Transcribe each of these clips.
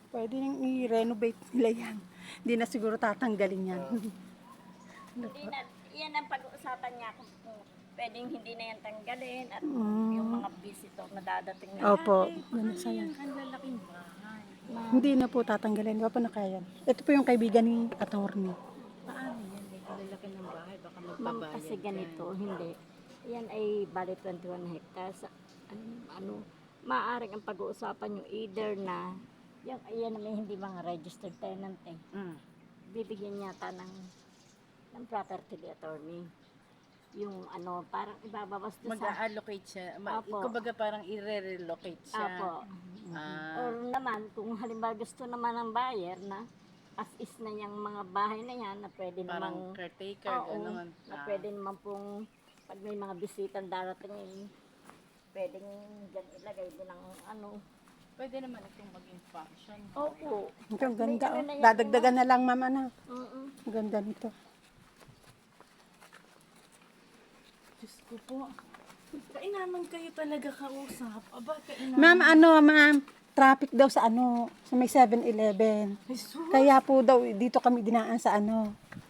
Pwede nang i-renovate nila yan. Hindi na siguro tatanggalin yan. Hindi na, yan ang pag-uusapan niya kung pwedeng hindi na yan tanggalin at Mm. yung mga visitor na dadating na Opo. Ate, Ganun paano sana. yan? Ang lalaking bahay. Hindi na po tatanggalin. Di ba po na kaya yan? Ito po yung kaibigan ni attorney. Paano yan? May kalalaki ng bahay. Baka Ma'am, magbabayad kasi ganito, yan. hindi. Yan ay bali 21 hectares. Ano, maaaring ang pag-uusapan yung either na, yan naman hindi mga registered tenant eh. Bibigyan yata ng property attorney. Yung ano, parang ibababas doon sa... Mag-allocate siya. Apo. Kumbaga parang i-relocate siya. Apo. Ah, Or naman, kung halimbawa gusto naman ng buyer na as is na yung mga bahay na yan na pwede parang namang... caretaker, Oo, gano'n. na pwede naman pong pag may mga bisitang darating pwedeng dyan ilagay din ang ano. Pwede naman itong maging function. Opo. Ito ang ganda. May ano na Oh. yan, Dadagdagan na lang, mama na. Ang ganda nito. Diyos ko po. Kainaman kayo talaga kausap. Aba, kainaman. Ma'am, ma'am, traffic daw sa sa may 7-Eleven. Jesus. Kaya po daw, dito kami dinaan sa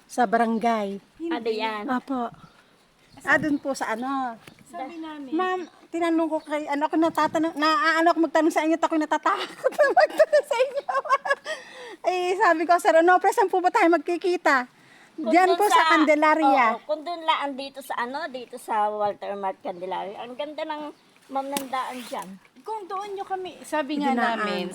sa barangay. Ano yan? Apo. Doon po sa Sabi namin, Ma'am, tinanong ko kay, ako natatanong, ako magtanong sa inyo, at ako'y natatakot na magtanong sa inyo. Eh, sabi ko, sir, pre, saan po ba tayo magkikita? Kung Diyan dun po sa Candelaria. Oo, kung doon laan dito sa Walter Mart Candelaria. Ang ganda ng mamnandaan dyan. kung doon nyo kami, sabi nga namin,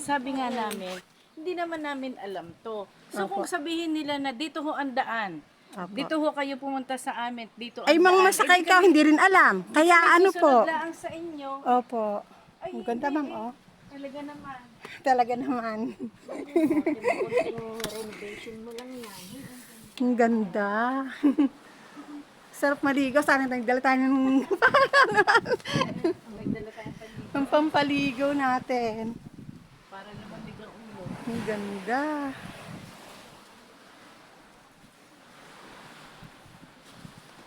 hindi naman namin alam to. So kung sabihin nila na dito ho ang daan, Apo. dito ho kayo pumunta sa amin, dito ang Ay, mga daan. masakay ka, hindi rin alam. Kaya ano po. Susunod lang sa inyo. Opo. Ay, Ang ganda, hindi ma'am, eh. oh. Talaga naman. Talaga naman. Kunting renovation mo lang yan. Ang ganda. Sarap maligo. Sana nagdala tayo ng Nagdala tayong pag ng pampaligo natin. para naman bigang ulo. Ang ganda.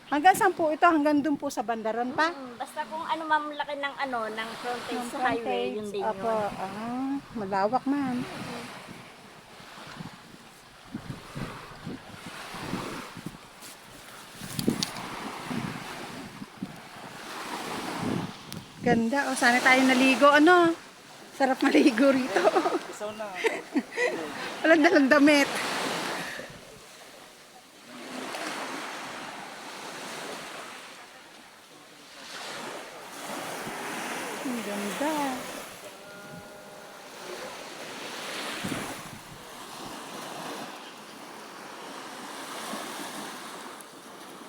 Hanggang saan po ito? Hanggang dun po sa bandaran pa? Basta kung ano mamlaki ng ng frontage sa highway, yun din Apo. yun. Malawak man. Ganda. O, sana tayo naligo. Sarap maligo rito. Isaw na. Walang dalang damit. Ang ganda.